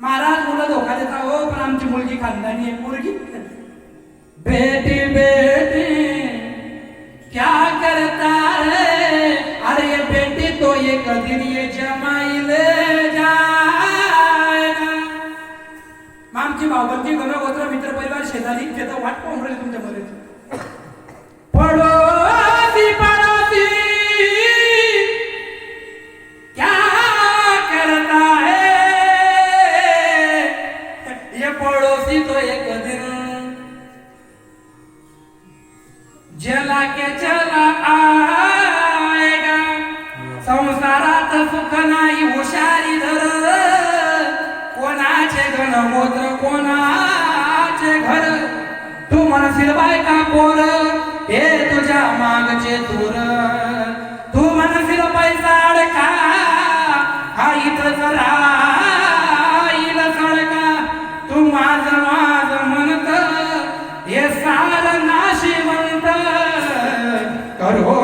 महाराज मुलं धोका देता हो, पण आमची मुलगी खानदानी आहे. मुलगी बेटी बेटी क्या करता है, अरे ये बेटी तो एक दिन ये जमाई ले जाएगा. मग आमची भावबंदी गणगोत्र मित्र परिवार शेजारी त्याचा वाट पाहून राहिले तुमच्या मध्ये. पडोसी पडोसी क्या करता है, ये पड़ोसी तो एक दिन जला के चला आएगा. संसारात सुख नाही हुशारी धर, कोणाचे गणगोत्र कोणाचे घर. तू म्हणशील बायका पोर हे तुझ्या मागचे दूर, तू म्हणशील पैसा अडका आईत राहील सडका. तू माझ माझ म्हणत हे सार नाशिवंत करो